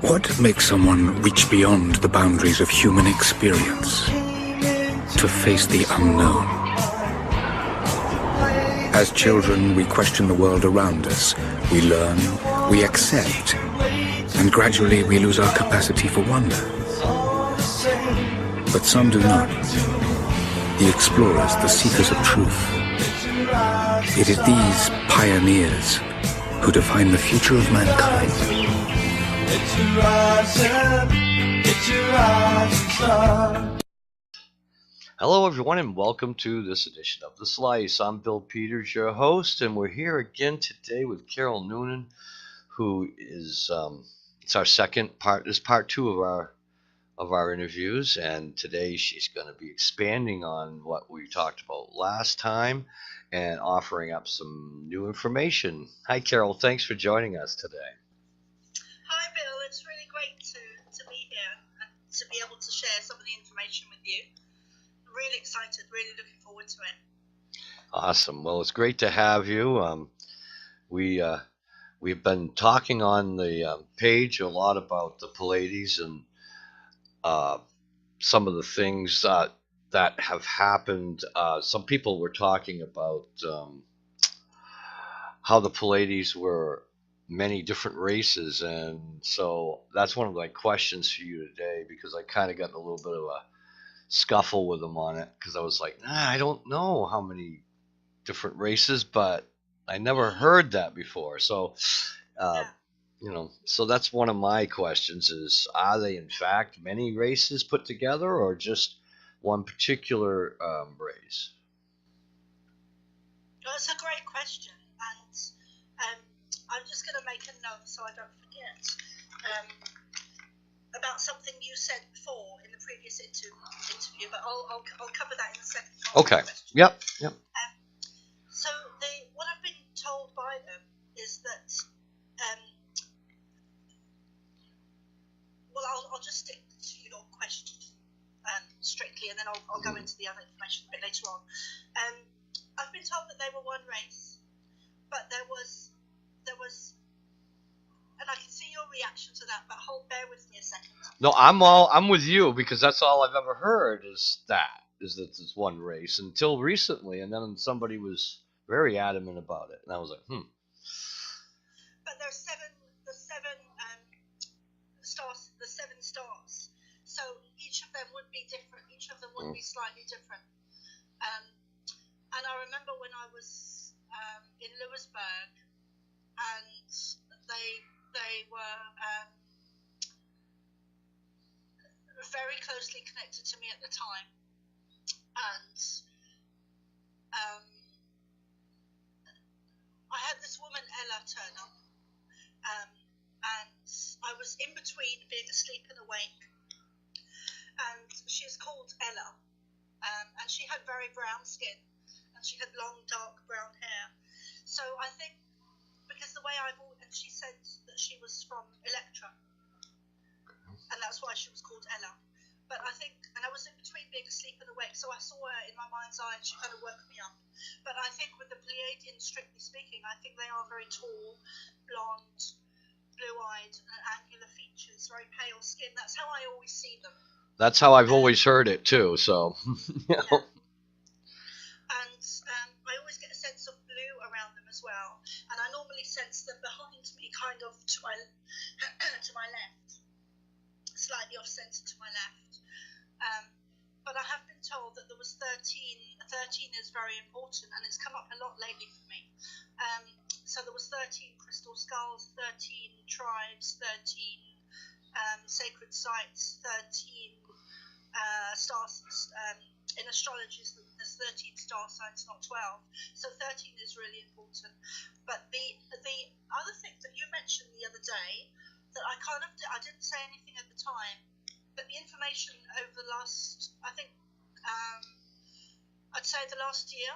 What makes someone reach beyond the boundaries of human experience to face the unknown? As children, we question the world around us. We learn, we accept, and gradually we lose our capacity for wonder. But some do not. The explorers, the seekers of truth. It is these pioneers who define the future of mankind. Hello everyone and welcome to this edition of The Slice. I'm Bill Peters, your host, and we're here again today with Carol Noonan, who is it's our second part. This is part two of our interviews, and today she's going to be expanding on what we talked about last time and offering up some new information. Hi Carol, thanks for joining us today. Hi Bill, it's really great to be here and to be able to share some of the information with you. Really excited, really looking forward to it. Awesome. Well, it's great to have you. We've been talking on the page a lot about the Pleiades and some of the things that have happened. Some people were talking about how the Pleiades were many different races, and so that's one of my questions for you today, because I kind of got in a little bit of a scuffle with them on it, because I was like, I don't know how many different races, but I never heard that before. So so that's one of my questions is, are they in fact many races put together, or just one particular race? Well, it's a great question, and I'm just going to make a note so I don't forget about something you said before in the previous interview, but I'll cover that in a second. Okay. Yep. So what I've been told by them is that, well, I'll just stick to your question strictly, and then I'll go into the other information a bit later on. I've been told that they were one race, but there was, and I can see your reaction to that, but bear with me a second. No, I'm with you, because that's all I've ever heard is that it's one race until recently, and then somebody was very adamant about it, and I was like, But there's the seven stars. So each of them would be different. Each of them would be slightly different. And I remember when I was in Lewisburg, and they were very closely connected to me at the time, and I had this woman Ella turn up, and I was in between being asleep and awake, and she's called Ella, and she had very brown skin, and she had long dark brown hair. So I think, because the way and she said that she was from Electra, and that's why she was called Ella. But I think, and I was in between being asleep and awake, so I saw her in my mind's eye, and she kind of woke me up. But I think with the Pleiadians, strictly speaking, I think they are very tall, blonde, blue-eyed, and angular features, very pale skin. That's how I always see them. That's how I've always heard it too. So. Yeah. And I always get a sense of blue around them as well, and I normally sense them behind me, kind of to my left, slightly off centre to my left. But I have been told that there was 13. 13 is very important, and it's come up a lot lately for me. So there was 13 crystal skulls, 13 tribes, 13 sacred sites, 13 stars. In astrology, there's 13 star signs, not 12. So 13 is really important. But the other thing that you mentioned the other day, that I didn't say anything at the time, but the information over the last, I think, I'd say the last year,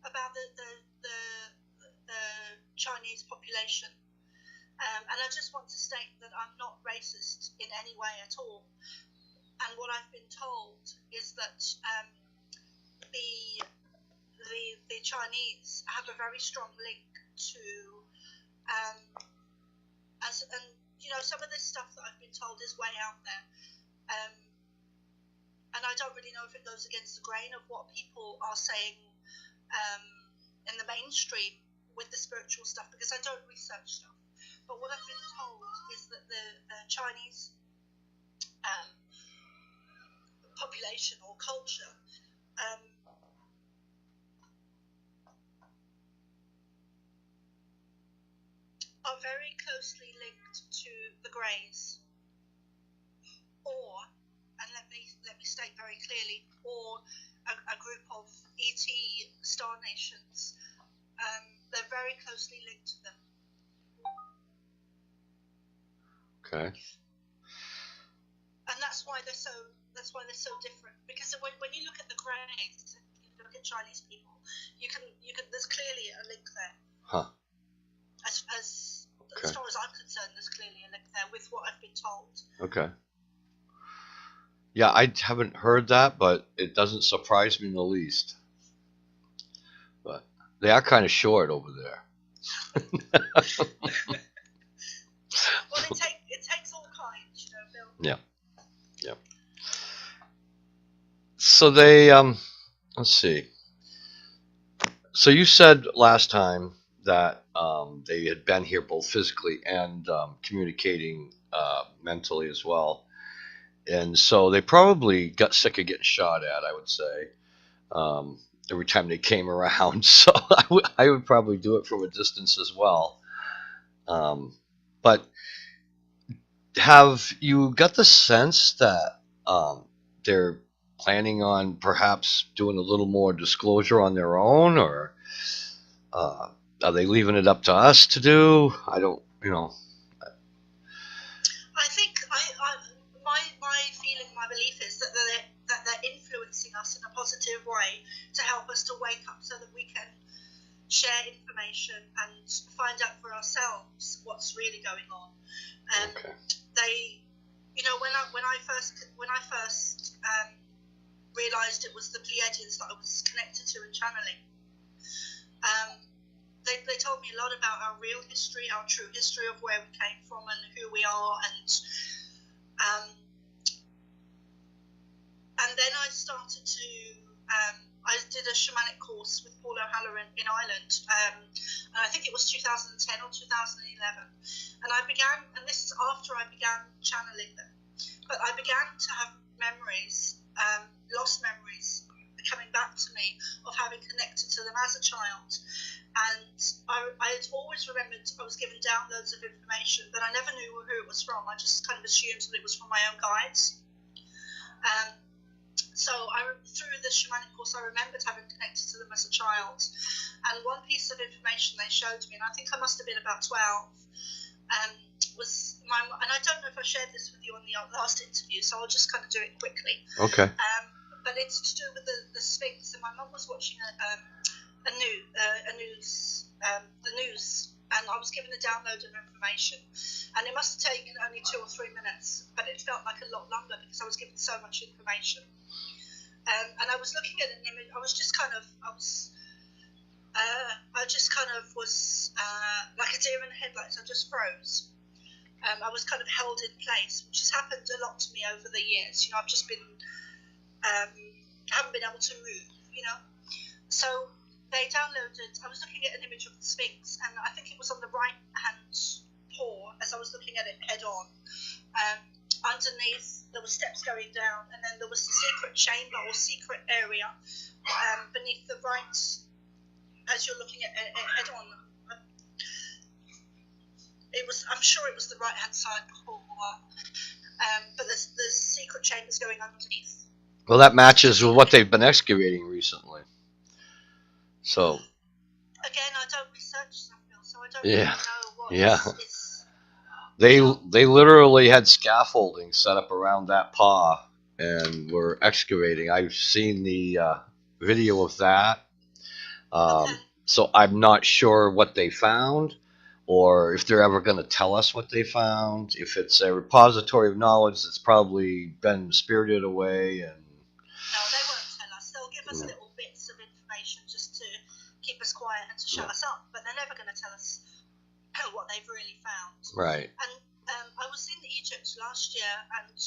about the Chinese population. And I just want to state that I'm not racist in any way at all. And what I've been told is that the Chinese have a very strong link to, and some of this stuff that I've been told is way out there. And I don't really know if it goes against the grain of what people are saying in the mainstream with the spiritual stuff, because I don't research stuff. But what I've been told is that the Chinese population or culture are very closely linked to the Greys, and let me state very clearly, or a group of ET star nations. They're very closely linked to them. Okay. And that's why they're so different. Because when you look at the Greys, you look at Chinese people, you can there's clearly a link there. Huh. As far as I'm concerned, there's clearly a link there with what I've been told. Okay. Yeah, I haven't heard that, but it doesn't surprise me in the least. But they are kind of short over there. Well, it takes all kinds, Bill. Yeah. Yeah. So they, let's see. So you said last time that they had been here both physically and communicating mentally as well. And so they probably got sick of getting shot at, I would say, every time they came around. So I would probably do it from a distance as well. But have you got the sense that they're planning on perhaps doing a little more disclosure on their own, or are they leaving it up to us to do? I don't, I think my feeling, my belief is that they're influencing us in a positive way to help us to wake up so that we can share information and find out for ourselves what's really going on. Okay. They, when I first realized it was the Pleiadians that I was connected to and channeling, they told me a lot about our real history, our true history of where we came from and who we are, and then I started to I did a shamanic course with Paul O'Halloran in Ireland, and I think it was 2010 or 2011, and I began, and this is after I began channeling them, but I began to have memories, lost memories coming back to me of having connected to them as a child. And I had always remembered I was given downloads of information, but I never knew who it was from. I just kind of assumed that it was from my own guides. So through the shamanic course, I remembered having connected to them as a child. And one piece of information they showed me, and I think I must have been about 12, was and I don't know if I shared this with you on the last interview, so I'll just kind of do it quickly. Okay. But it's to do with the Sphinx, and my mum was watching the news, and I was given a download of information, and it must have taken only 2 or 3 minutes, but it felt like a lot longer because I was given so much information. And I was looking at an image. I just kind of was like a deer in the headlights. I just froze. I was kind of held in place, which has happened a lot to me over the years. I've just been haven't been able to move. So they downloaded. I was looking at an image of the Sphinx, and I think it was on the right hand paw as I was looking at it head on. Underneath, there were steps going down, and then there was the secret chamber or secret area beneath the right, as you're looking at it head on. I'm sure it was the right hand side paw, but there's secret chambers going underneath. Well, that matches with what they've been excavating recently. So. Again, I don't research stuff, Bill, so I don't really know what is. They literally had scaffolding set up around that paw and were excavating. I've seen the video of that. So I'm not sure what they found, or if they're ever going to tell us what they found. If it's a repository of knowledge that's probably been spirited away. And no, they won't tell us. They'll give us little bits of information just to keep us quiet and to shut us up, but they're never going to tell us what they've really found. Right. And I was in Egypt last year, and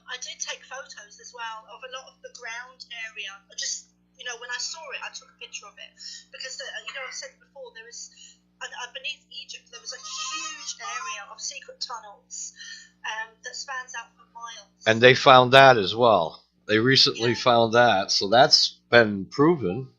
I did take photos as well of a lot of the ground area. I just, when I saw it, I took a picture of it because, I've said before, there is beneath Egypt there was a huge area of secret tunnels that spans out for miles. And they found that as well. They recently found that, so that's been proven.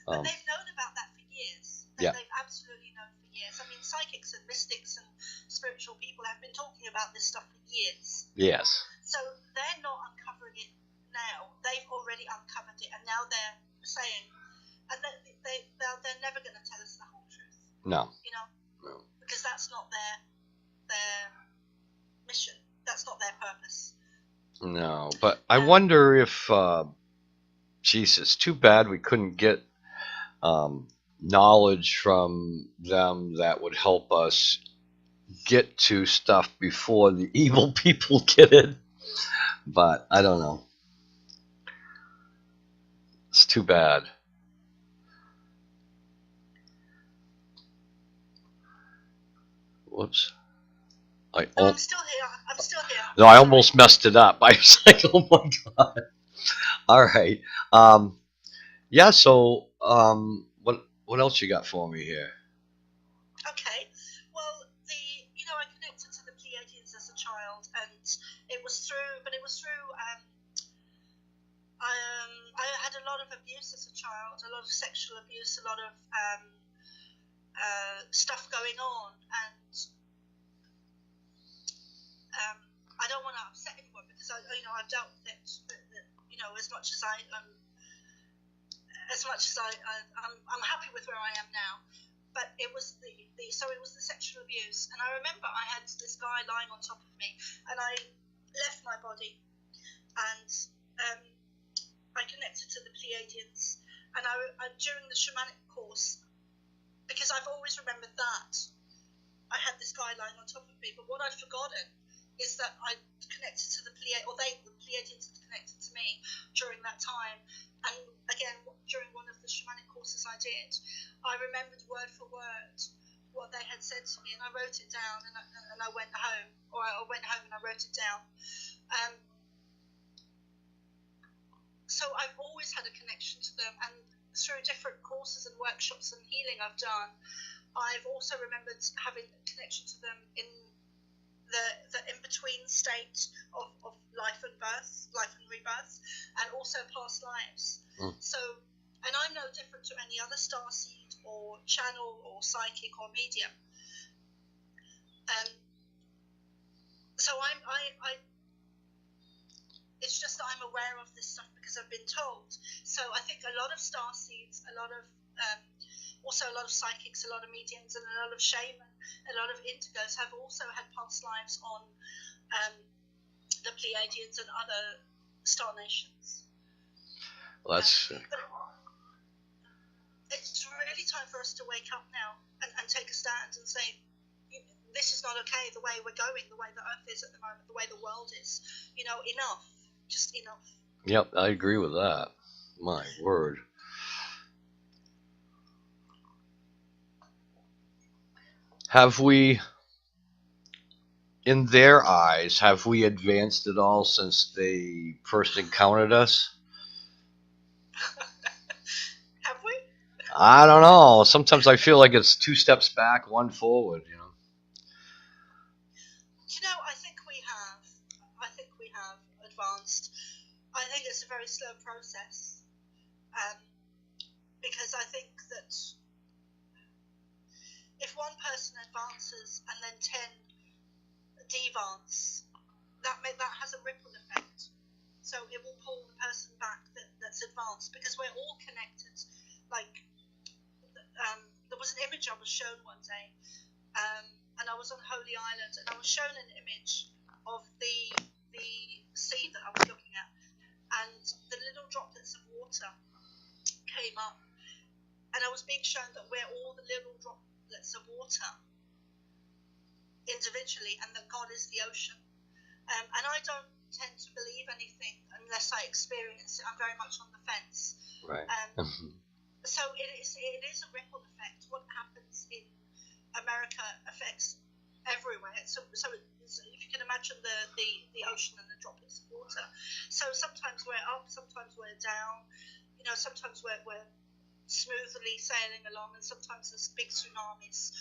But they've known about that for years. They've absolutely known for years. I mean, psychics and mystics and spiritual people have been talking about this stuff for years. Yes. So they're not uncovering it now. They've already uncovered it, and now they're saying, and they're never going to tell us the whole truth. No. No. Because that's not their mission. That's not their purpose. No, but I wonder if, Jesus, too bad we couldn't get knowledge from them that would help us get to stuff before the evil people get it. But I don't know. It's too bad. Whoops. I'm still here. No, I almost messed it up. I was like, oh my God. All right. Yeah, so what else you got for me here? Okay. Well, I connected to the Pleiadians as a child, and it was through I had a lot of abuse as a child, a lot of sexual abuse, a lot of stuff going on, and I don't want to upset anyone because I've dealt with it, I'm happy with where I am now. But it was it was the sexual abuse, and I remember I had this guy lying on top of me, and I left my body, and I connected to the Pleiadians, and I during the shamanic course, because I've always remembered that I had this guy lying on top of me, but what I'd forgotten is that I connected to the Pleiadians had connected to me during that time. And again, during one of the shamanic courses I did, I remembered word for word what they had said to me, and I wrote it down, and I went home, or I went home and I wrote it down. So I've always had a connection to them, and through different courses and workshops and healing I've done, I've also remembered having a connection to them in the in-between state of life and rebirth, and also past lives. So, and I'm no different to any other starseed or channel or psychic or medium. So it's just that I'm aware of this stuff because I've been told. So I think a lot of starseeds, also a lot of psychics, a lot of mediums, and a lot of shaman, a lot of indigos have also had past lives on the Pleiadians and other star nations. Well, that's... It's really time for us to wake up now and take a stand and say, this is not okay, the way we're going, the way the Earth is at the moment, the way the world is. Enough. Just enough. Yep, I agree with that. My word. Have we, in their eyes, have we advanced at all since they first encountered us? Have we? I don't know. Sometimes I feel like it's 2 steps back, 1 forward, I think we have. I think we have advanced. I think it's a very slow process. Because I think that if one person advances and then 10 devance, that has a ripple effect. So it will pull the person back that's advanced, because we're all connected. Like, there was an image I was shown one day, and I was on Holy Island, and I was shown an image of the sea that I was looking at, and the little droplets of water came up, and I was being shown that we're all the little droplets of water individually, and that God is the ocean. And I don't tend to believe anything unless I experience it. I'm very much on the fence. Right. So it is a ripple effect. What happens in America affects everywhere. So if you can imagine the ocean and the droplets of water. So sometimes we're up, sometimes we're down. You know, sometimes we're smoothly sailing along, and sometimes there's big tsunamis.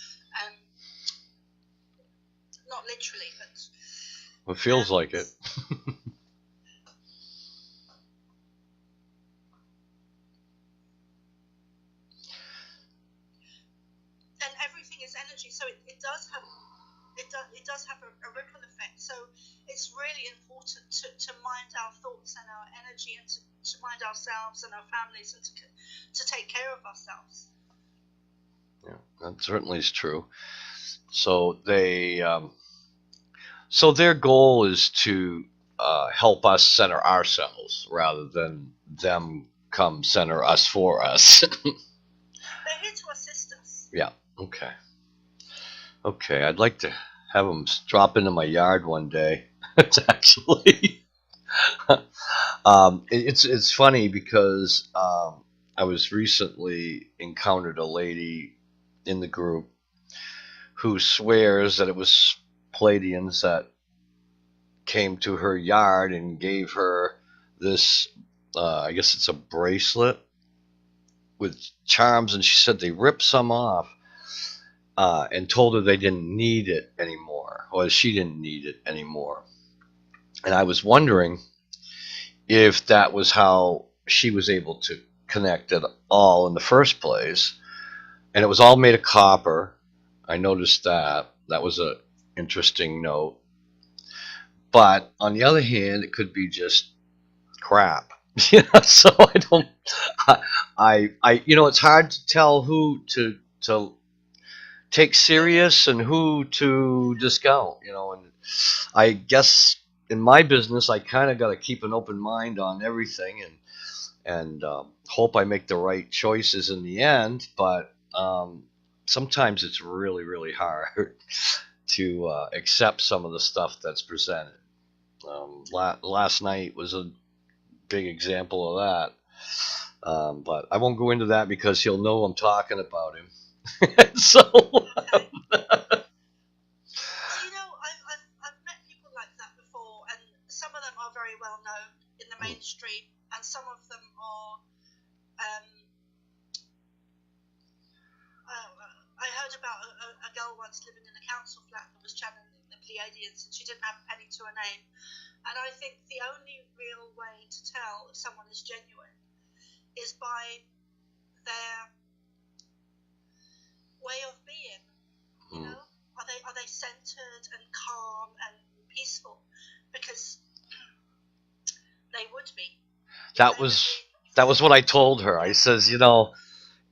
Not literally, but it feels like it. And everything is energy, so it does have a ripple effect. So it's really important to mind our thoughts and our energy, and to mind ourselves and our families, and to take care of ourselves. Yeah, that certainly is true. So they, so their goal is to help us center ourselves rather than them come center us for us. They're here to assist us. Yeah. Okay. Okay. I'd like to have them drop into my yard one day. It's actually, it's funny because I was recently encountered a lady in the group who swears that it was Pleiadians that came to her yard and gave her this, I guess it's a bracelet with charms, and she said they ripped some off and told her they didn't need it anymore, or she didn't need it anymore. And I was wondering if that was how she was able to connect at all in the first place. And it was all made of copper. I noticed that. That was a interesting note. But on the other hand, it could be just crap. You know, so I don't. You know, it's hard to tell who to take serious and who to discount. You know, and I guess in my business, I kind of got to keep an open mind on everything, and hope I make the right choices in the end. But sometimes it's really, really hard to accept some of the stuff that's presented. Last night was a big example of that. But I won't go into that because he'll know I'm talking about him. So. Okay. Well, you know, I've met people like that before, and some of them are very well known in the mainstream, and some of them are. I heard about a girl once living in a council flat that was channeling the Pleiadians, and she didn't have a penny to her name. And I think the only real way to tell if someone is genuine is by their way of being. You know, are they centered and calm and peaceful? Because they would be. That was what I told her. I says, you know,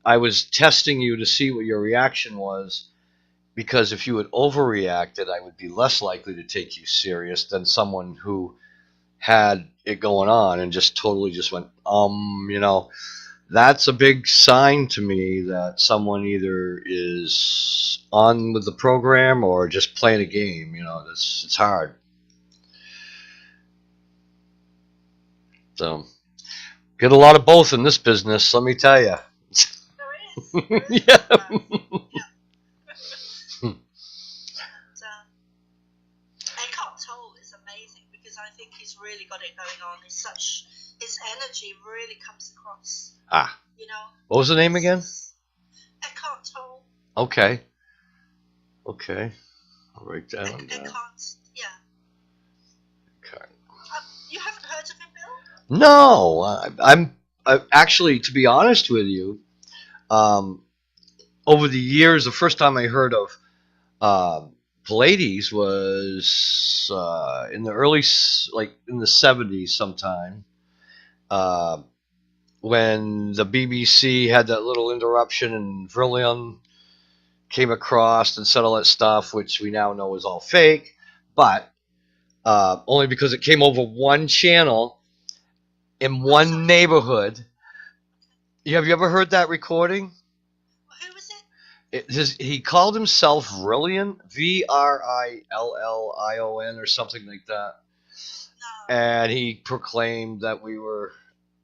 I was testing you to see what your reaction was, because if you had overreacted, I would be less likely to take you serious than someone who had it going on and just totally just went, you know. That's a big sign to me that someone either is on with the program or just playing a game. You know, it's hard. So, get a lot of both in this business, let me tell you. There is Yeah. Eckhart Tolle is amazing because I think he's really got it going on. His energy really comes across. You know. What was the name again? Eckhart Tolle. Okay. Okay. I'll write that one down. Eckhart, yeah. Okay. You haven't heard of him, Bill? No, I'm actually, to be honest with you, over the years, the first time I heard of Pleiades was in the early, like in the 70s sometime, when the BBC had that little interruption and Vrillion came across and said all that stuff, which we now know is all fake, but only because it came over one channel in one neighborhood. Have you ever heard that recording? Who was it? He called himself Vrillion, Vrillion or something like that. No. And he proclaimed that we were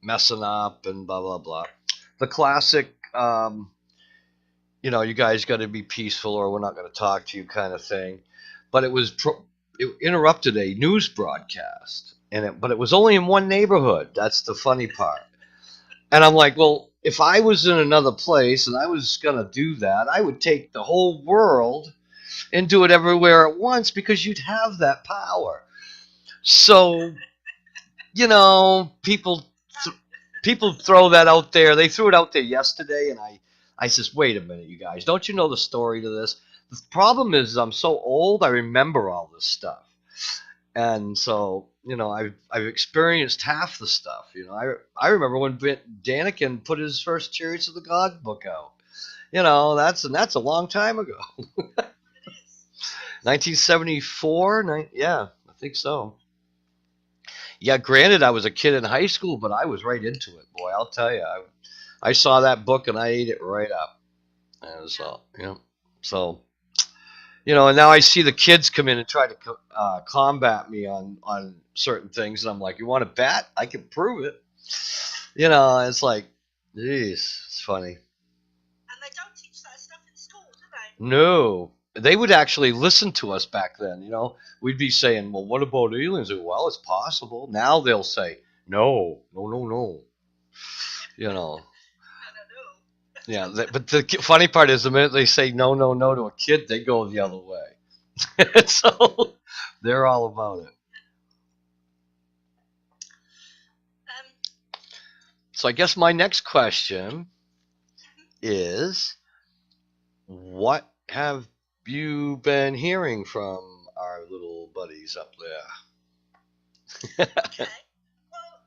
messing up and blah, blah, blah. The classic, you know, you guys got to be peaceful or we're not going to talk to you kind of thing. but it interrupted a news broadcast, but it was only in one neighborhood. That's the funny part. And I'm like, well, if I was in another place and I was gonna do that, I would take the whole world and do it everywhere at once because you'd have that power. So, people throw that out there. They threw it out there yesterday, and I says, wait a minute, you guys, don't you know the story to this? The problem is I'm so old, I remember all this stuff. And so, I've experienced half the stuff. I remember when Daniken put his first Chariots of the God book out. That's a long time ago. 1974, yeah, I think so. Yeah, granted, I was a kid in high school, but I was right into it. Boy, I'll tell you, I saw that book and I ate it right up. And so, and now I see the kids come in and try to combat me on certain things, and I'm like, you want to bet? I can prove it. It's like, geez, it's funny. And they don't teach that stuff in school, do they? No. They would actually listen to us back then, We'd be saying, well, what about aliens? Well, it's possible. Now they'll say, no. Yeah, but the funny part is the minute they say no to a kid, they go the other way. So they're all about it. So I guess my next question is, what have you been hearing from our little buddies up there? Okay. Well,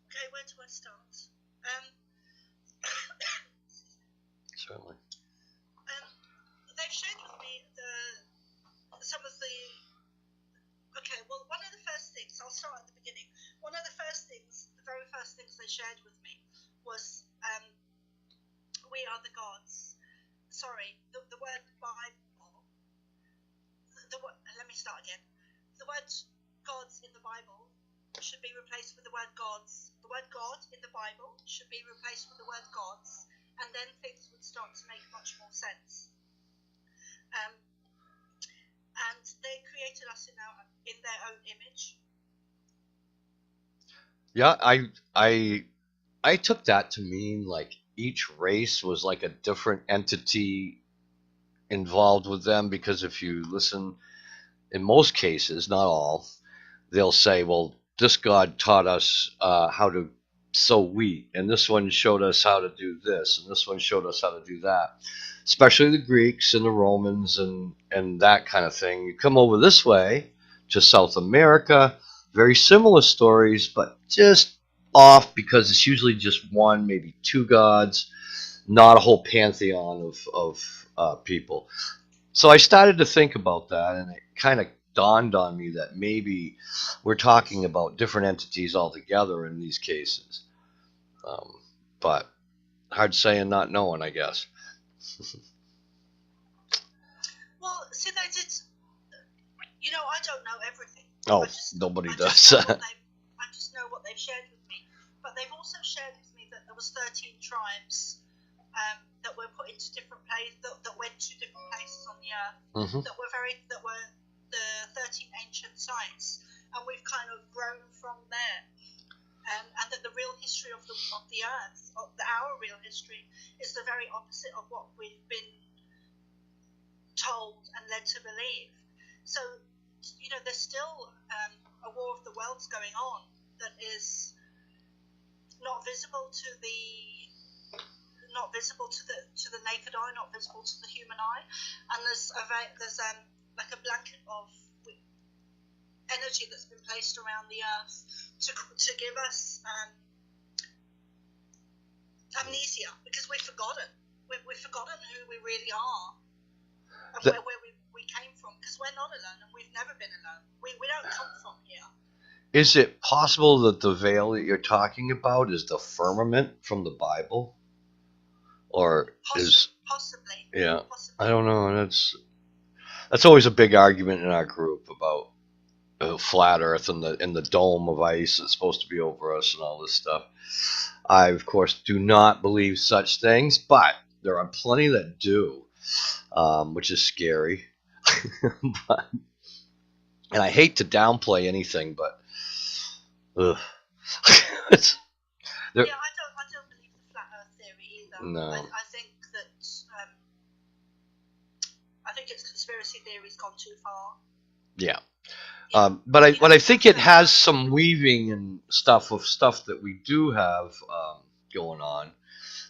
okay, where do I start? Certainly. They've shared with me some of the. Okay, well, one of the first things, I'll start at the beginning. One of the very first things they shared with me was, we are the gods. Sorry, the word Bible. Let me start again. The word gods in the Bible should be replaced with the word gods. The word God in the Bible should be replaced with the word gods, and then things would start to make much more sense. And they created us in their own image. Yeah, I took that to mean like each race was like a different entity involved with them, because if you listen, in most cases, not all, they'll say, well, this God taught us how to sow wheat, and this one showed us how to do this, and this one showed us how to do that. Especially the Greeks and the Romans and that kind of thing. You come over this way to South America, very similar stories, but just off because it's usually just one, maybe two gods, not a whole pantheon of people. So I started to think about that, and it kind of dawned on me that maybe we're talking about different entities altogether in these cases. But hard saying, not knowing, I guess. Well, see, they did. I don't know everything. Oh, nobody does. I just know what they've shared with me. But they've also shared with me that there was 13 tribes that were put into different places, that went to different places on the earth, that were the 13 ancient sites, and we've kind of grown from there. And that the real history of the earth, our real history, is the very opposite of what we've been told and led to believe. So, there's still a war of the worlds going on that is not visible to the naked eye, not visible to the human eye, and there's like a blanket of energy that's been placed around the earth to give us amnesia, because we've forgotten who we really are and where we came from, because we're not alone and we've never been alone. We don't come from here. Is it possible that the veil that you're talking about is the firmament from the Bible? Or possibly. Yeah, possibly. I don't know. That's always a big argument in our group about flat Earth and the dome of ice that's supposed to be over us and all this stuff. I, of course, do not believe such things, but there are plenty that do. which is scary. But, and I hate to downplay anything, but ugh. It's, Yeah, I don't believe the flat Earth theory either. No. I think that I think its conspiracy theory's gone too far. yeah. Yeah. But I think it has some weaving and stuff that we do have going on.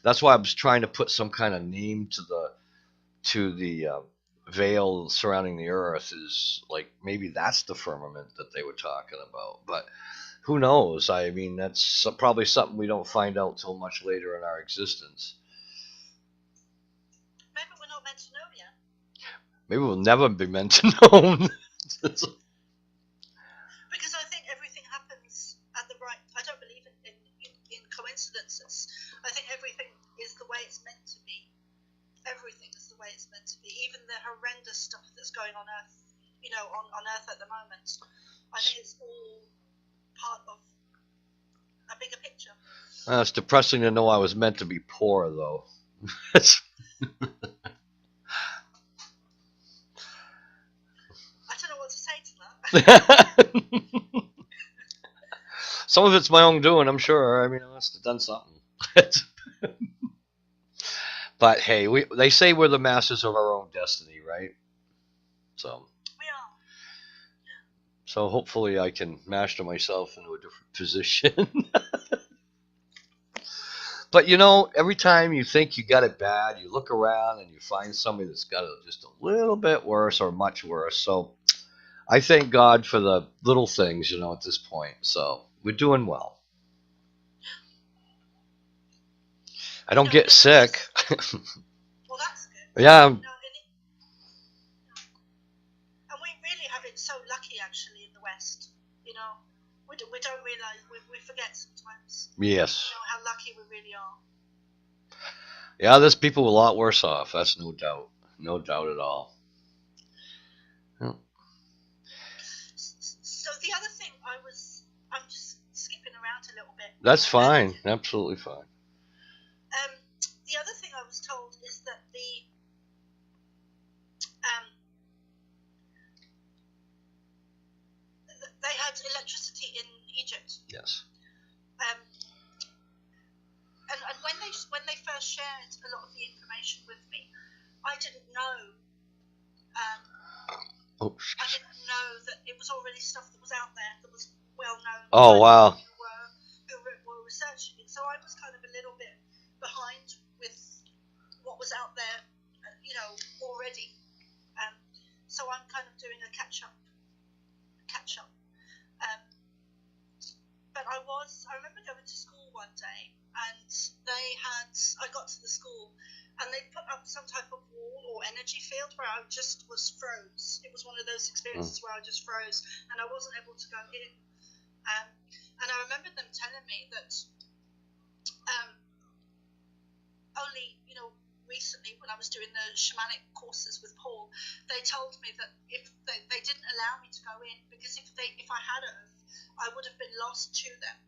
That's why I was trying to put some kind of name to the veil surrounding the Earth. Is like maybe that's the firmament that they were talking about. But who knows? I mean, that's probably something we don't find out till much later in our existence. Maybe we're not meant to know yet. Maybe we'll never be meant to know. Because I think everything happens at the right. I don't believe in coincidences. I think everything is the way it's meant to be. Everything is the way it's meant to be. Even the horrendous stuff that's going on Earth, on Earth at the moment. I think it's all part of a bigger picture. It's depressing to know I was meant to be poor, though. I don't know what to say to that. Some of it's my own doing, I'm sure. I mean, I must have done something. But hey, they say we're the masters of our own destiny, right? So We are. So hopefully I can master myself into a different position. But every time you think you got it bad, you look around and you find somebody that's got it just a little bit worse or much worse. So I thank God for the little things, at this point. So we're doing well. I don't get sick. Well, that's good. Yeah. And we really have it so lucky, actually, in the West. We don't realize, we forget sometimes. Yes. How lucky we really are. Yeah, there's people a lot worse off. That's no doubt. No doubt at all. Yeah. So the other thing I'm just skipping around a little bit. That's fine. Absolutely fine. The other thing I was told is that they had electricity in Egypt. Yes. And when they first shared a lot of the information with me, I didn't know. I didn't know that it was already stuff that was out there that was well known. Oh wow. Who were researching it, so I was kind of a little bit behind with what was out there, already. So I'm kind of doing a catch up. But I remember going to school one day, and I got to the school, and they put up some type of wall or energy field where I just was froze. It was one of those experiences where I just froze, and I wasn't able to go in. And I remember them telling me that only, recently when I was doing the shamanic courses with Paul, they told me that if they didn't allow me to go in, because if I had Earth, I would have been lost to them.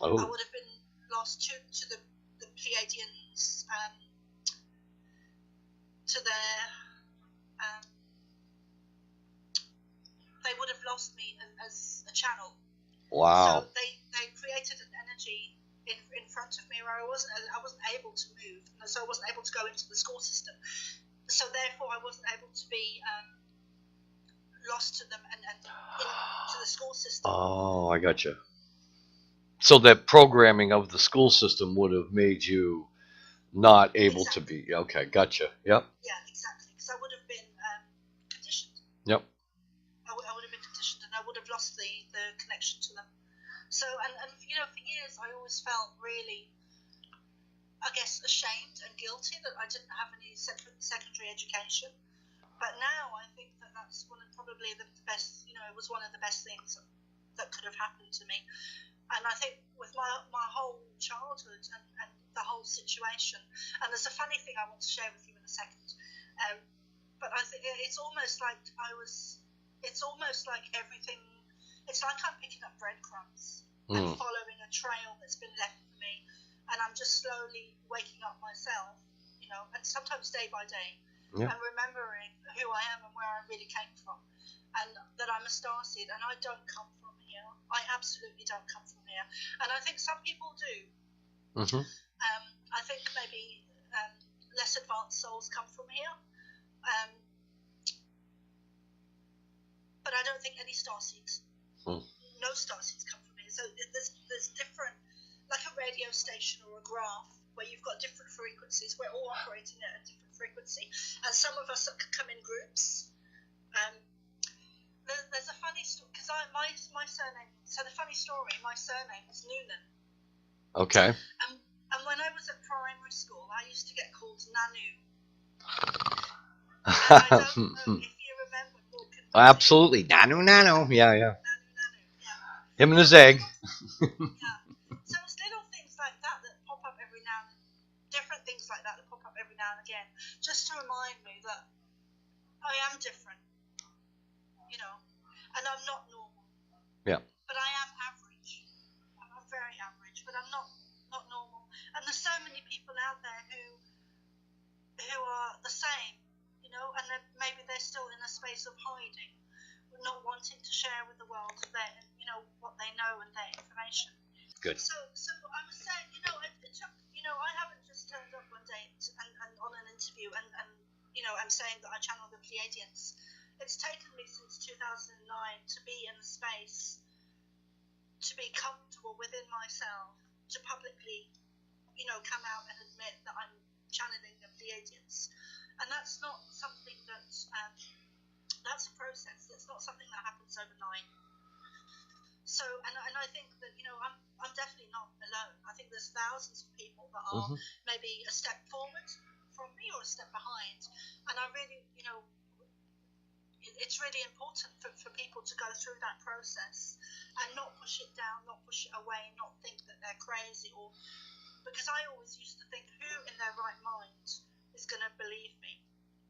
Oh. I would have been lost to the Pleiadians, to their they would have lost me as a channel. Wow. So they created an energy in front of me where I wasn't able to move, so I wasn't able to go into the school system. So therefore, I wasn't able to be lost to them and into the school system. Oh, I gotcha. So that programming of the school system would have made you not able to be. Okay, gotcha. Yep. Yeah, exactly. Because I would have been conditioned. Yep. I would have been conditioned, and I would have lost the connection to them. So, and for years I always felt really, I guess, ashamed and guilty that I didn't have any secondary education. But now I think that that's probably the best, it was one of the best things that could have happened to me. And I think with my whole childhood and the whole situation, and there's a funny thing I want to share with you in a second, but I think it's almost like everything, it's like I'm picking up breadcrumbs and following a trail that's been left for me, and I'm just slowly waking up myself, and sometimes day by day. Yeah. and remembering who I am and where I really came from, and that I'm a starseed and I don't come from here. I absolutely don't come from here, and I think some people do. Mm-hmm. I think maybe less advanced souls come from here, but I don't think any starseeds. No starseeds come from here. So there's different, like a radio station or a graph where you've got different frequencies. We're all operating at a different frequency, and some of us come in groups. There's a funny story because my surname. So the funny story, my surname is Noonan. Okay. And when I was at primary school, I used to get called Nanu. And I don't know if you remember Morgan. Absolutely. Nanu, nanu. Yeah, yeah. Nanu, yeah. Him and his egg. Yeah. So it's little things like that that pop up every now and different things like that pop up every now and again, just to remind me that I am different, you know, and I'm not normal. Yeah. But I am average. I'm very average, but I'm not normal. And there's so many people out there who are the same, you know, and then maybe they're still in a space of hiding, not wanting to share with the world their, you know, what they know and their information. Good. So I was saying, you know, it took, you know, I haven't just turned up one day and on an interview and you know, I'm saying that I channel the Pleiadians. It's taken me since 2009 to be in the space, to be comfortable within myself, to publicly, you know, come out and admit that I'm channeling the Pleiadians. And that's not something that's a process. That's not something that happens overnight. So, and I think that, you know, I'm definitely not alone. I think there's thousands of people that are maybe a step forward from me or a step behind. And I really, you know, it's really important for people to go through that process and not push it down, not push it away, not think that they're crazy, or because I always used to think, who in their right mind is going to believe me?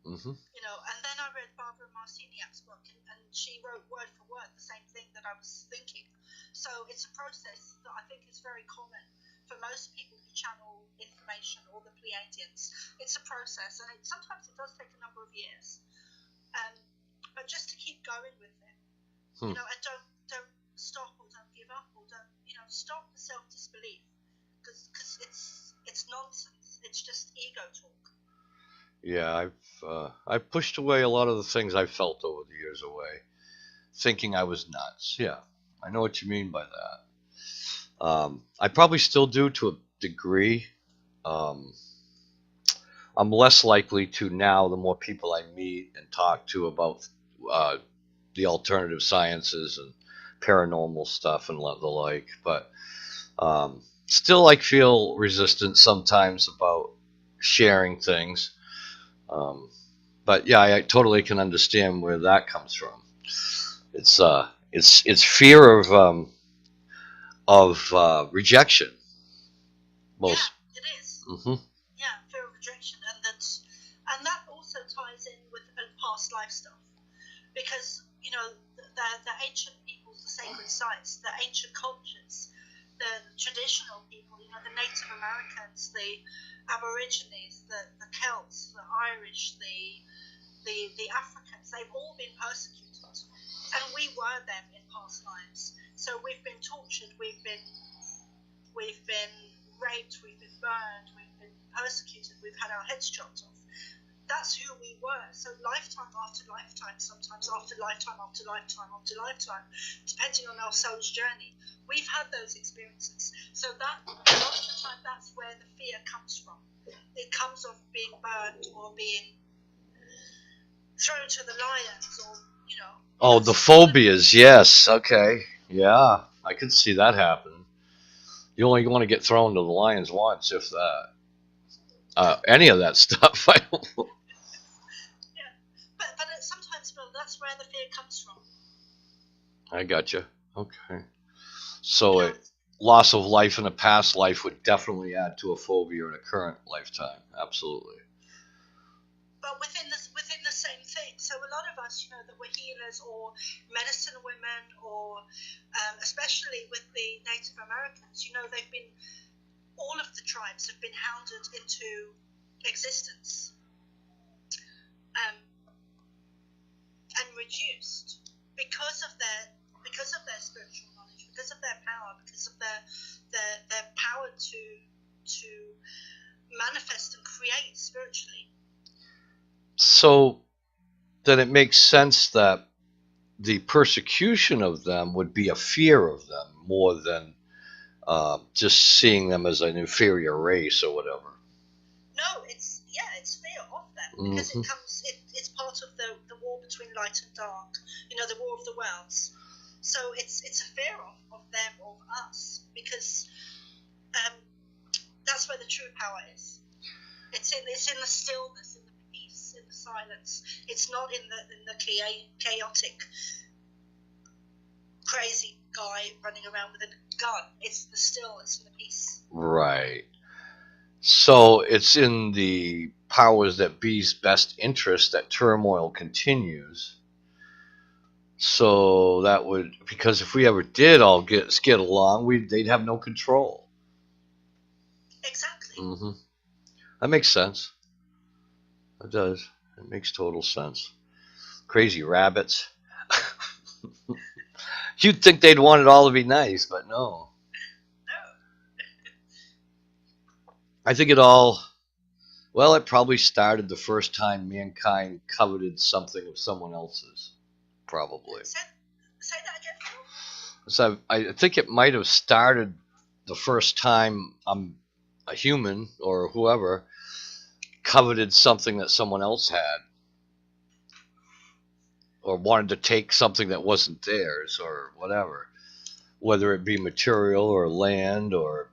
You know, and then I read Barbara Marciniak's book, and she wrote word for word the same thing that I was thinking. So it's a process that I think is very common for most people who channel information or the Pleiadians. It's a process, and sometimes it does take a number of years. But just to keep going with it, you know, and don't stop or don't give up or don't, you know, stop the self-disbelief, because it's nonsense. It's just ego talk. Yeah, I've pushed away a lot of the things I felt over the years away, thinking I was nuts. Yeah, I know what you mean by that. I probably still do to a degree. I'm less likely to now the more people I meet and talk to about the alternative sciences and paranormal stuff and the like. But still, I feel resistant sometimes about sharing things. But yeah, I totally can understand where that comes from. It's fear of rejection. Most. Yeah, it is. Mm-hmm. Yeah, fear of rejection, and that also ties in with past life stuff, because you know the ancient peoples, the sacred sites, the ancient cultures, the traditional people, you know, the Native Americans, the Aborigines, the Celts, the Irish, the Africans, they've all been persecuted, and we were them in past lives. So we've been tortured, we've been raped, we've been burned, we've been persecuted, we've had our heads chopped off. That's who we were. So lifetime after lifetime, sometimes after lifetime after lifetime after lifetime, depending on our soul's journey, we've had those experiences. So that a lot of the time, that's where the fear comes from. It comes of being burned or being thrown to the lions, or you know. Oh, the phobias. Yes. Okay. Yeah, I could see that happen. You only want to get thrown to the lions once, if that. Any of that stuff. I don't know. Yeah, but sometimes, Bill, that's where the fear comes from. I gotcha. Okay. So a loss of life in a past life would definitely add to a phobia in a current lifetime. Absolutely. But within the same thing. So a lot of us, you know, that we're healers or medicine women, or especially with the Native Americans, you know, all of the tribes have been hounded into existence um, and reduced because of their spiritual knowledge, because of their power, because of their power to manifest and create spiritually. So then it makes sense that the persecution of them would be a fear of them more than just seeing them as an inferior race or whatever. No, it's fear of them because it's part of the war between light and dark. The war of the worlds. So it's a fear of them, of us, because that's where the true power is. It's in the stillness, in the peace, in the silence. It's not in the chaotic, crazy guy running around with a gun. It's the stillness and the peace. Right. So it's in the powers that be's best interest that turmoil continues. So that would, because if we ever did all get along, they'd have no control. Exactly. Mm-hmm. That makes sense. It does. It makes total sense. Crazy rabbits. You'd think they'd want it all to be nice, but no. I think it probably started the first time mankind coveted something of someone else's. Probably. Say that again, Phil? So I think it might have started the first time a human or whoever coveted something that someone else had, or wanted to take something that wasn't theirs, or whatever, whether it be material or land or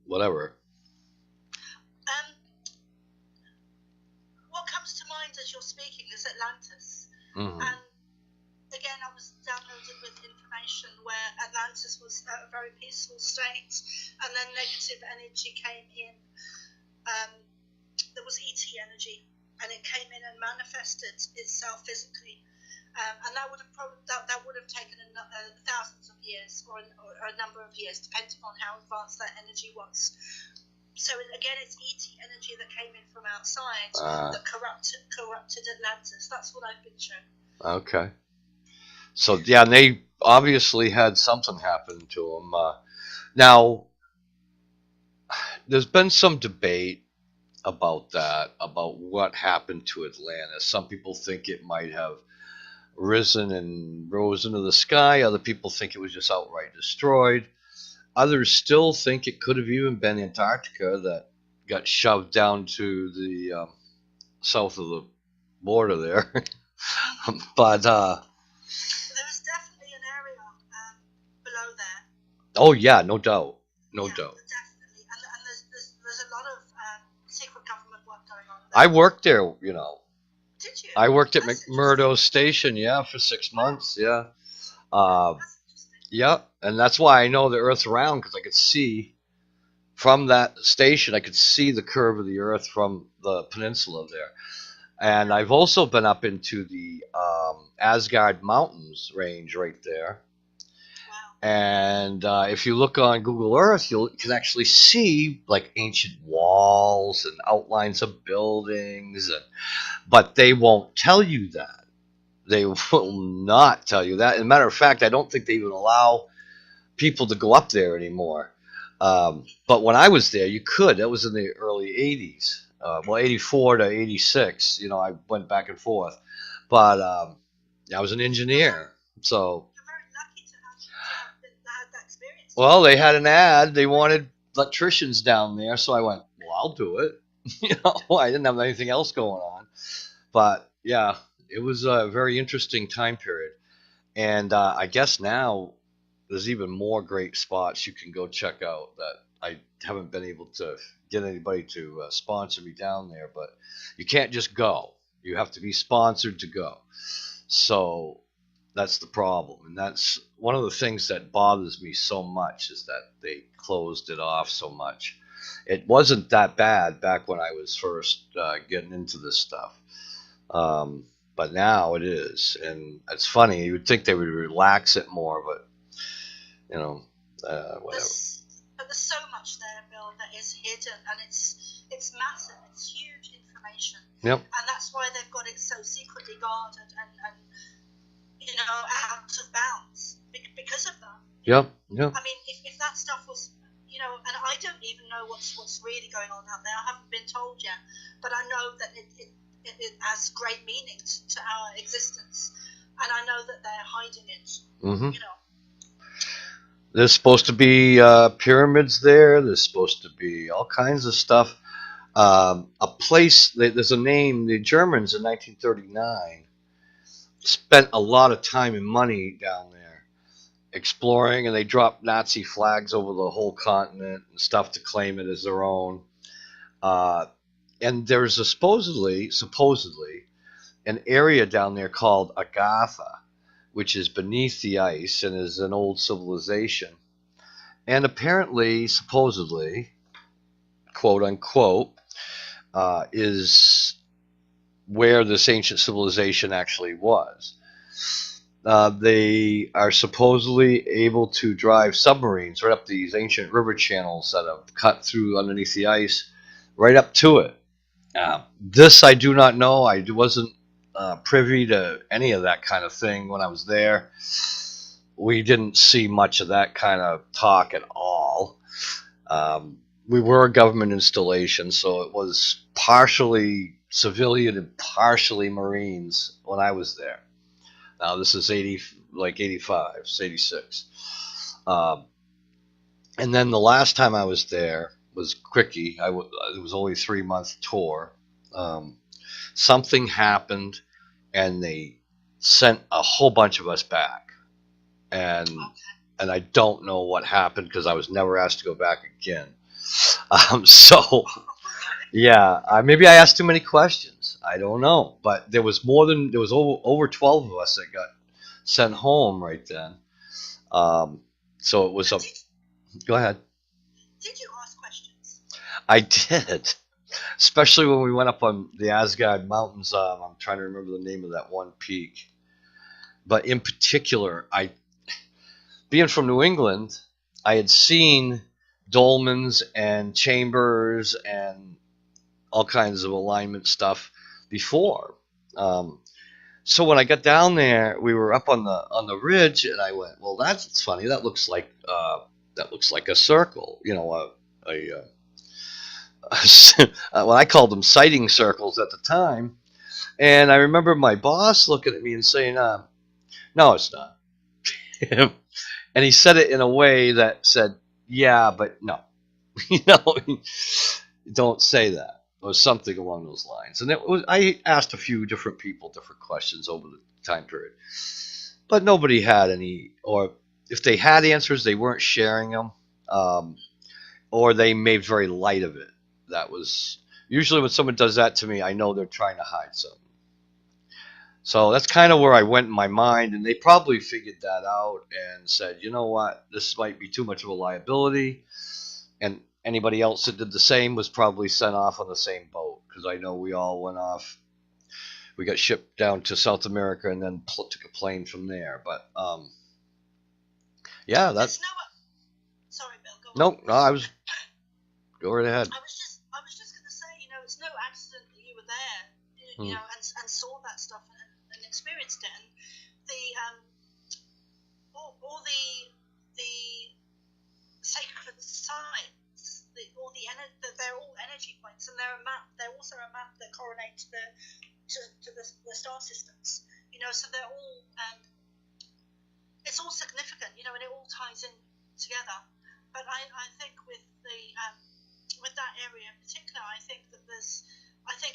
whatever. What comes to mind as you're speaking is Atlantis. Mm-hmm. And again, I was downloaded with information where Atlantis was at a very peaceful state, and then negative energy came in. There was ET energy, and it came in and manifested itself physically, and that would have taken thousands of years or a number of years, depending on how advanced that energy was. So again, it's ET energy that came in from outside that corrupted Atlantis. That's what I've been shown. Okay. So yeah, they obviously had something happen to them. Now, there's been some debate about that, about what happened to Atlantis. Some people think it might have rose into the sky. Other people think it was just outright destroyed. Others still think it could have even been Antarctica that got shoved down to the south of the border there. But there was definitely an area below there. Oh yeah, no doubt, no doubt. Definitely, and there's a lot of secret government work going on there. I worked there, Did you? I worked at McMurdo Station, for 6 months, yeah. Yeah, and that's why I know the Earth's round, because I could see from that station, I could see the curve of the Earth from the peninsula there. And I've also been up into the Asgard Mountains range right there. Wow. And if you look on Google Earth, you can actually see like ancient walls and outlines of buildings, but they won't tell you that. They will not tell you that. As a matter of fact, I don't think they even allow people to go up there anymore. But when I was there, you could. That was in the early 80s. 84 to 86. I went back and forth. But I was an engineer. So. You're very lucky to have that experience. Well, they had an ad. They wanted electricians down there. So I went, well, I'll do it. I didn't have anything else going on. But, yeah. It was a very interesting time period. And I guess now there's even more great spots you can go check out that I haven't been able to get anybody to sponsor me down there. But you can't just go. You have to be sponsored to go. So that's the problem. And that's one of the things that bothers me so much, is that they closed it off so much. It wasn't that bad back when I was first getting into this stuff. But now it is, and it's funny. You would think they would relax it more, but whatever. But there's so much there, Bill, that is hidden, and it's massive. It's huge information. information. Yep. And that's why they've got it so secretly guarded and you know, out of bounds because of that. Yep. Yep. I mean, if that stuff was, you know, and I don't even know what's really going on out there. I haven't been told yet, but I know that it has great meaning to our existence, and I know that they're hiding it. Mm-hmm. You know. There's supposed to be pyramids there. There's supposed to be all kinds of stuff. A place, there's a name, the Germans in 1939 spent a lot of time and money down there exploring, and they dropped Nazi flags over the whole continent and stuff to claim it as their own. And there's a supposedly an area down there called Agatha, which is beneath the ice and is an old civilization. And apparently, supposedly, quote unquote, is where this ancient civilization actually was. They are supposedly able to drive submarines right up these ancient river channels that have cut through underneath the ice, right up to it. This I do not know. I wasn't privy to any of that kind of thing when I was there. We didn't see much of that kind of talk at all. We were a government installation, so it was partially civilian and partially Marines when I was there. Now this is 85, 86. And then the last time I was there was quickie. It was only a 3-month tour. Something happened, and they sent a whole bunch of us back. And I don't know what happened because I was never asked to go back again. So, yeah, maybe I asked too many questions. I don't know, but there was over 12 of us that got sent home right then. So it was a. Go ahead. Did you ask questions? I did, especially when we went up on the Asgard Mountains. I'm trying to remember the name of that one peak, but in particular, being from New England, I had seen dolmens and chambers and all kinds of alignment stuff before. So when I got down there, we were up on the ridge, and I went, "Well, that's funny. That looks like a circle." You know, well, I called them sighting circles at the time. And I remember my boss looking at me and saying, "No, it's not." And he said it in a way that said, "Yeah, but no." You know, don't say that, or something along those lines. And I asked a few different people different questions over the time period, but nobody had any, or if they had answers, they weren't sharing them, or they made very light of it. That was usually when someone does that to me, I know they're trying to hide something. So that's kind of where I went in my mind, and they probably figured that out and said, "You know what, this might be too much of a liability." And anybody else that did the same was probably sent off on the same boat, because I know we all went off. We got shipped down to South America and then took a plane from there. But yeah, that's. Sorry, Bill. Go on. No, I was. Go right ahead. I was just going to say, you know, it's no accident that you were there, you know, and saw that stuff and experienced it, and all the sacred sites, they're all energy points, and they're a map. They're also a map that correlates to the star systems. You know, so they're all it's all significant. You know, and it all ties in together. But I think with that area in particular, I think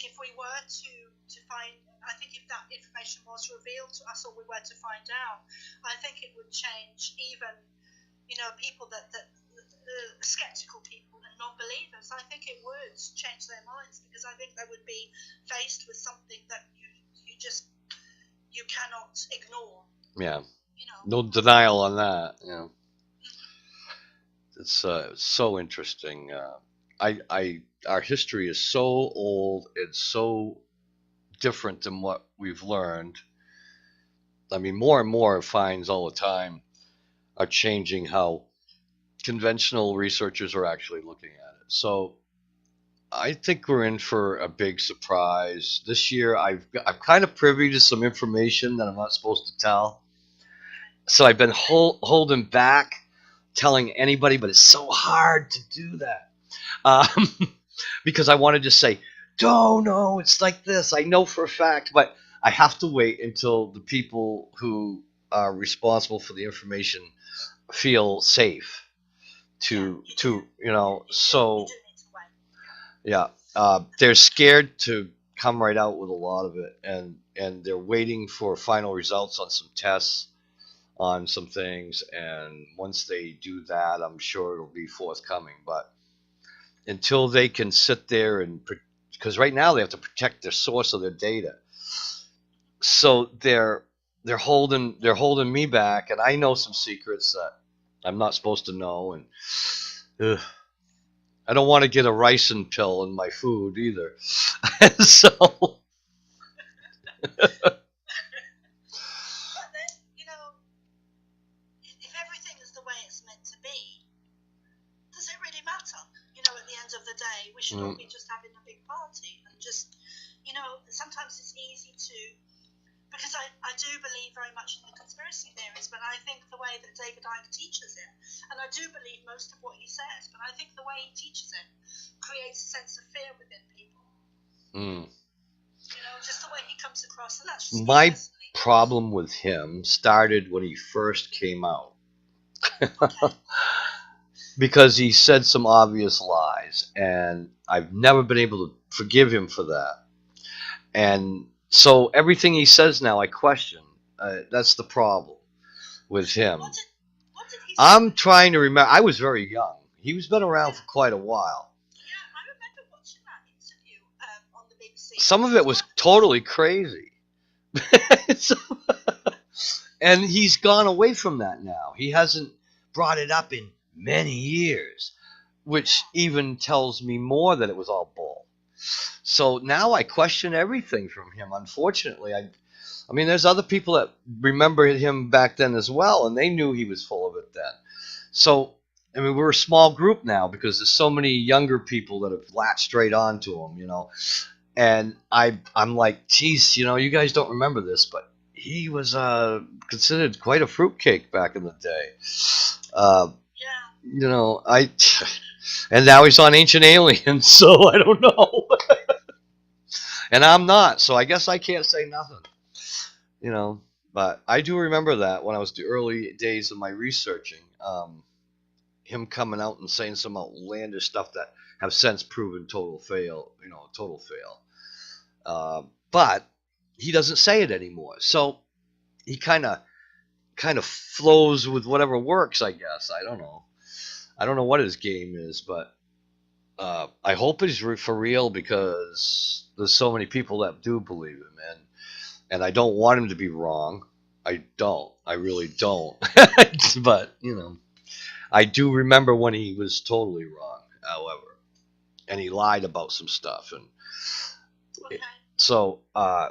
if we were to find, I think if that information was revealed to us, or we were to find out, I think it would change even, you know, people that skeptical people and non-believers. I think it would change their minds, because I think they would be faced with something that you cannot ignore. Yeah. You know. No denial on that. You know. It's so interesting. Our history is so old. It's so different than what we've learned. I mean, more and more finds all the time are changing how conventional researchers are actually looking at it. So I think we're in for a big surprise this year. I'm kind of privy to some information that I'm not supposed to tell, so I've been holding back telling anybody, but it's so hard to do that um, because I want to just say, no, it's like this. I know for a fact, but I have to wait until the people who are responsible for the information feel safe to so yeah, they're scared to come right out with a lot of it, and they're waiting for final results on some tests on some things, and once they do that, I'm sure it'll be forthcoming. But until they can sit there and because right now they have to protect their source of their data, so they're holding me back, and I know some secrets that I'm not supposed to know, and ugh, I don't want to get a ricin pill in my food either. So But then, if everything is the way it's meant to be, does it really matter? At the end of the day, we should all be just having a big party and just, sometimes it's easy to, because I do believe very much in the conspiracy theories, but I think the way that David Icke teaches it, and I do believe most of what he says, but I think the way he teaches it creates a sense of fear within people. Just the way he comes across, and that's just my problem with him started when he first came out. Because he said some obvious lies, and I've never been able to forgive him for that. And so everything he says now, I question. That's the problem with him. What did he say? I'm trying to remember. I was very young. He's been around for quite a while. Yeah, I remember watching that interview on the BBC. Some of it was totally crazy. And he's gone away from that now. He hasn't brought it up in many years, which even tells me more that it was all bull. So now I question everything from him. Unfortunately, I mean, there's other people that remember him back then as well, and they knew he was full of it then. So, I mean, we're a small group now because there's so many younger people that have latched straight onto him, And I'm like, geez, you guys don't remember this, but he was considered quite a fruitcake back in the day. And now he's on Ancient Aliens, so I don't know. And I'm not, so I guess I can't say nothing. But I do remember that when I was the early days of my researching, him coming out and saying some outlandish stuff that have since proven total fail. But he doesn't say it anymore, so he kind of flows with whatever works, I guess. I don't know what his game is, but I hope he's for real, because there's so many people that do believe him, and I don't want him to be wrong. I really don't. But I do remember when he was totally wrong, however, and he lied about some stuff, and so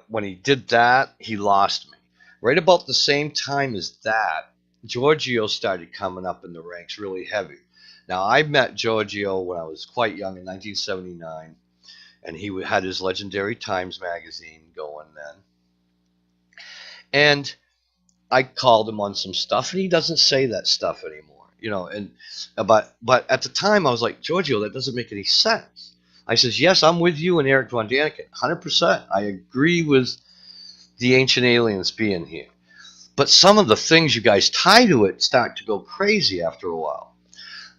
when he did that, he lost me. Right about the same time as that, Giorgio started coming up in the ranks really heavy. Now, I met Giorgio when I was quite young in 1979, and he had his legendary Times magazine going then. And I called him on some stuff, and he doesn't say that stuff anymore, but at the time I was like, Giorgio, that doesn't make any sense. I says, yes, I'm with you and Eric Von Daniken, 100%. I agree with the Ancient Aliens being here. But some of the things you guys tie to it start to go crazy after a while,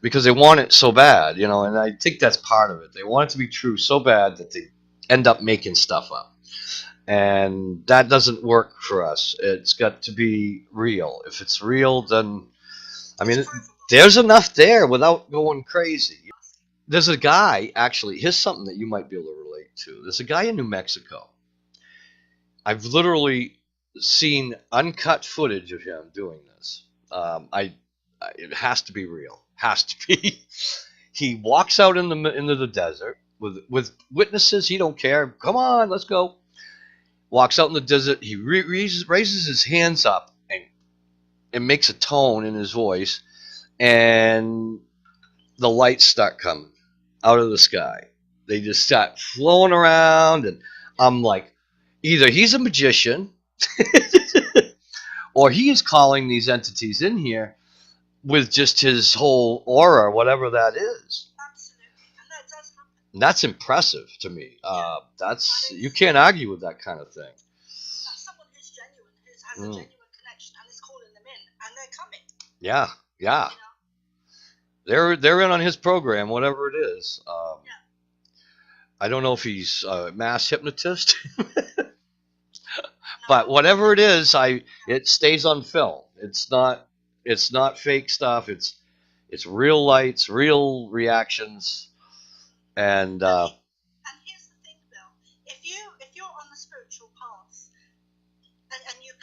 because they want it so bad, and I think that's part of it. They want it to be true so bad that they end up making stuff up. And that doesn't work for us. It's got to be real. If it's real, then, I mean, there's enough there without going crazy. There's a guy, actually, here's something that you might be able to relate to. There's a guy in New Mexico. I've literally seen uncut footage of him doing this. It has to be real. Has to be. He walks out into the desert with witnesses. He don't care. Come on, let's go. Walks out in the desert. He raises his hands up and makes a tone in his voice, and the lights start coming out of the sky. They just start flowing around, and I'm like, either he's a magician, or he is calling these entities in here with just his whole aura, whatever that is. Absolutely, and that does happen. And that's impressive to me. That's you can't argue with that kind of thing. That's someone who's genuine, who has a genuine connection, and is calling them in, and they're coming. Yeah. You know? They're in on his program, whatever it is. I don't know if he's a mass hypnotist, but whatever it is, it stays on film. It's not fake stuff. It's real lights, real reactions, and here's the thing, Bill. If you're on the spiritual path, and you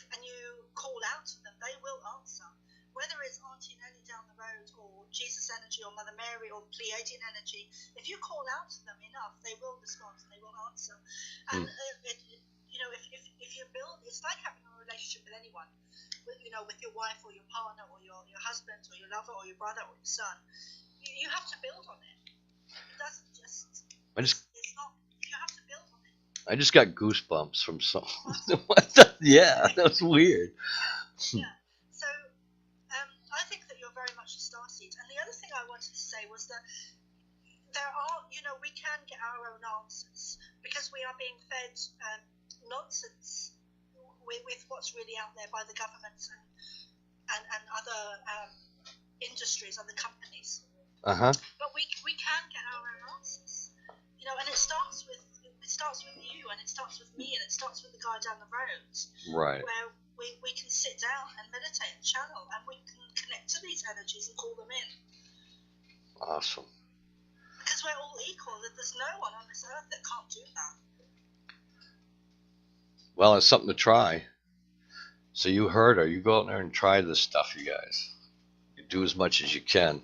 call out to them, they will answer. Whether it's Auntie Nelly down the road, or Jesus energy, or Mother Mary, or Pleiadian energy, if you call out to them enough, they will respond and they will answer. And if you build, it's like having a relationship with anyone, with your wife or your partner or your husband or your lover or your brother or your son. You have to build on it. It doesn't just. It's not. You have to build on it. I just got goosebumps from some. Yeah, that's weird. Yeah. So I think that you're very much a starseed. And the other thing I wanted to say was that there are, we can get our own answers, because we are being fed nonsense with what's really out there by the governments and other industries, other companies. But we can get our own answers, and it starts with you, and it starts with me, and it starts with the guy down the road, right? Where we can sit down and meditate and channel, and we can connect to these energies and call them in. Awesome. Because we're all equal. There's no one on this earth that can't do that. Well, it's something to try. So you heard her. You go out there and try this stuff, you guys. You do as much as you can.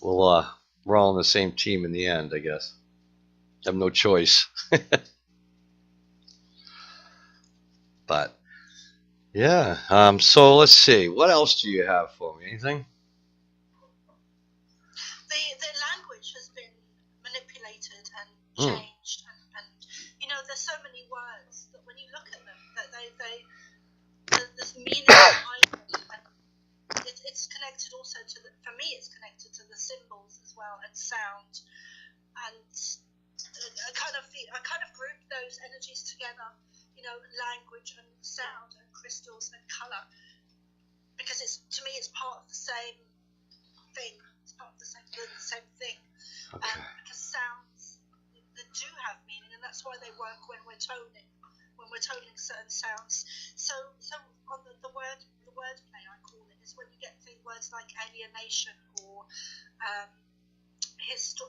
Well, we're all on the same team in the end, I guess. Have no choice. But yeah. So let's see. What else do you have for me? Anything? The language has been manipulated and changed, and there's so many words that when you look at them, that there's meaning behind them, and it's connected also to for me it's connected to the symbols as well, and sound, and I kind of group those energies together, language and sound and crystals and color, because to me it's part of the same thing. It's part of the same thing. Okay. Because sounds that do have meaning, and that's why they work when we're toning certain sounds. So on the word play, I call it, is when you get words like alienation or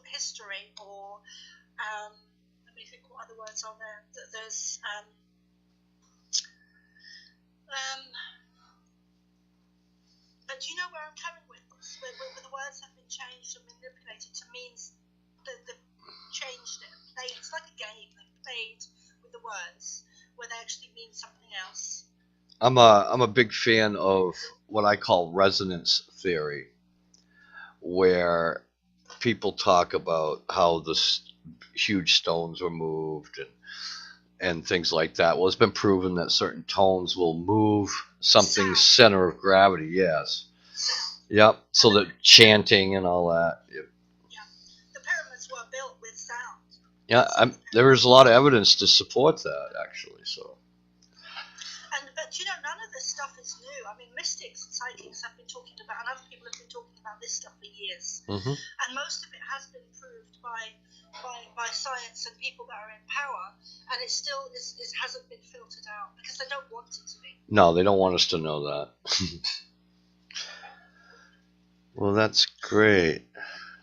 history, or let me think what other words are there. There's but do you know where I'm coming with this? Where the words have been changed and manipulated to means that they've changed it and played. It's like a game. They played with the words where they actually mean something else. I'm a big fan of what I call resonance theory, where people talk about how the huge stones were moved and things like that. Well, it's been proven that certain tones will move something's center of gravity. Yes. Yep. So the chanting and all that. Yep. Yeah. The pyramids were built with sound. Yeah. There is a lot of evidence to support that, actually. So. But none of this stuff is new. I mean, mystics and psychics have been talking about, and other people have been talking about this stuff for years. Mm-hmm. And most of it has been proved by science and people that are in power, and it still hasn't been filtered out because they don't want it to be. No, they don't want us to know that. Well, that's great.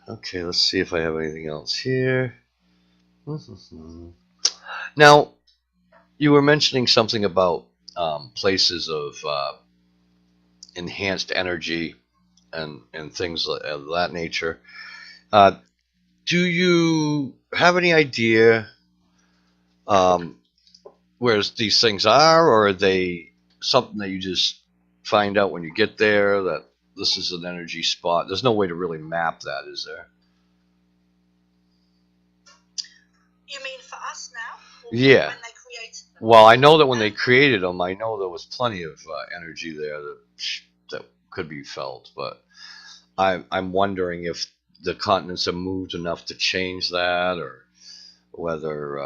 Okay, let's see if I have anything else here. Now, you were mentioning something about places of enhanced energy and things of that nature. Do you have any idea where these things are, or are they something that you just find out when you get there, that this is an energy spot? There's no way to really map that, is there? You mean for us now? Or Yeah. when they created them? Well, I know that when they created them, I know there was plenty of energy there that could be felt, but I'm wondering if the continents have moved enough to change that, or whether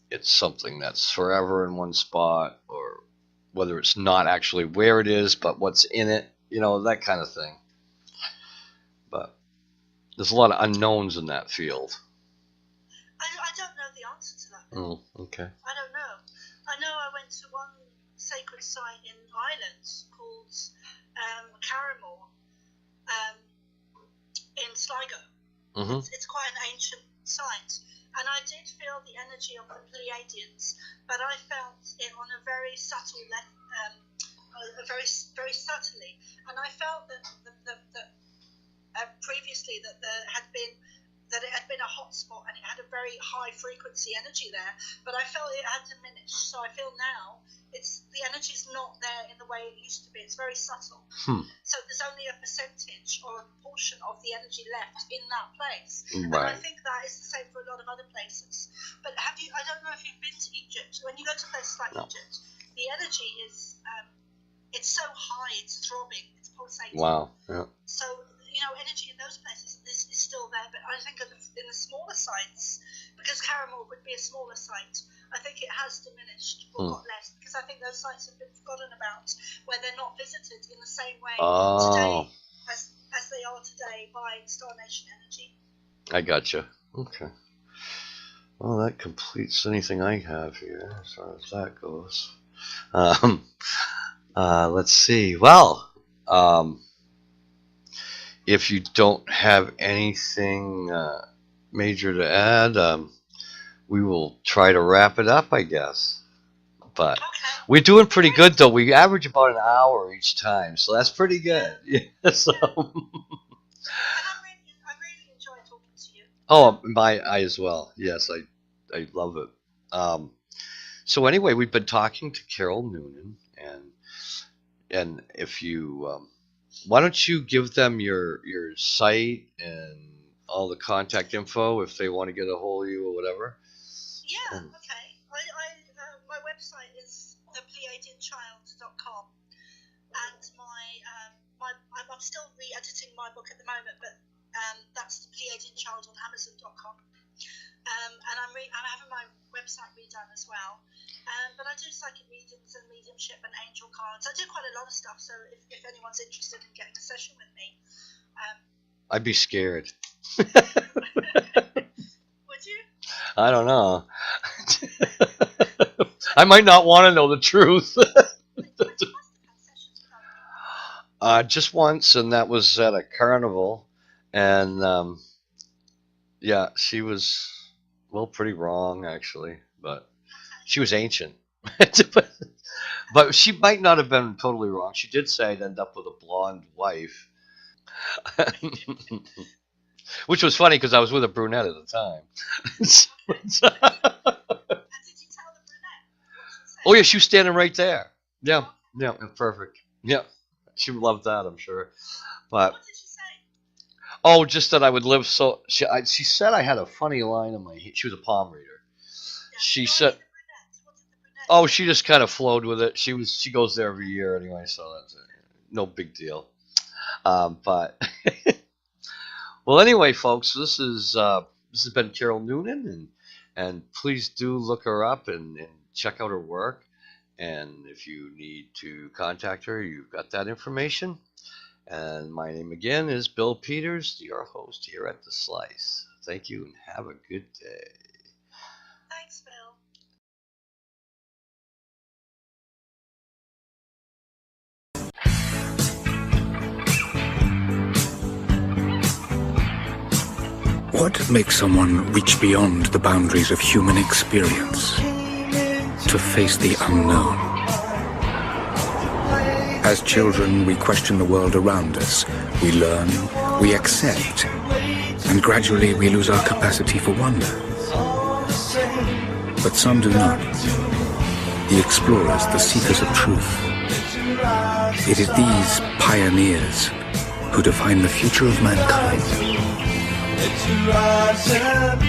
it's something that's forever in one spot, or whether it's not actually where it is, but what's in it, that kind of thing. But there's a lot of unknowns in that field. I don't know the answer to that. Oh, okay. I don't know. I know I went to one sacred site in Ireland called Carramore in Sligo. Mm-hmm. It's quite an ancient site. And I did feel the energy of the Pleiadians, but I felt it on a very subtle level, very subtly. And I felt that previously that it had been a hot spot and it had a very high frequency energy there, but I felt it had diminished. So I feel now the energy's not there in the way it used to be. It's very subtle. So there's only a percentage or a proportion of the energy left in that place. Right. And I think that is the same for a lot of other places. But I don't know if you've been to Egypt. When you go to places like Egypt, the energy is it's so high, it's throbbing, it's pulsating. Wow. Yeah. So energy in those places is still there, but I think in the smaller sites, because Carramore would be a smaller site, I think it has diminished or got less, because I think those sites have been forgotten about, where they're not visited in the same way today as they are today by Star Nation energy. I gotcha. Okay. Well, that completes anything I have here as far as that goes. Let's see. Well, if you don't have anything major to add, we will try to wrap it up, I guess. But we're doing pretty good, though. We average about an hour each time, so that's pretty good. Yeah. So. And I really enjoy talking to you. Oh, I as well. Yes, I love it. So anyway, we've been talking to Carol Noonan, and if you why don't you give them your site and all the contact info if they want to get a hold of you or whatever? Yeah, okay. My website is thepleiadianchild.com, and I'm still re-editing my book at the moment, but that's the Pleiadian Child on Amazon.com. And I'm having my website redone as well. But I do psychic readings and mediumship and angel cards. I do quite a lot of stuff, so if anyone's interested in getting a session with me. I'd be scared. Would you? I don't know. I might not want to know the truth. Just once, and that was at a carnival. And yeah, she was, well, pretty wrong, actually. But she was ancient. But she might not have been totally wrong. She did say I'd end up with a blonde wife. Which was funny because I was with a brunette at the time. Did you tell the brunette? Oh, yeah, she was standing right there. Yeah, perfect. Yeah, she loved that, I'm sure. But what did she say? oh, just that I would live so. She said I had a funny line in my head. She was a palm reader. Yeah. She said, What did the brunette oh, she just kind of flowed with it. She goes there every year anyway, so that's no big deal. But well, anyway, folks, this has been Carol Noonan, and please do look her up and check out her work. And if you need to contact her, you've got that information. And my name again is Bill Peters, your host here at The Slice. Thank you and have a good day. Thanks, Bill. What makes someone reach beyond the boundaries of human experience to face the unknown? As children, we question the world around us. We learn, we accept, and gradually we lose our capacity for wonder. But some do not. The explorers, the seekers of truth. It is these pioneers who define the future of mankind. To rise up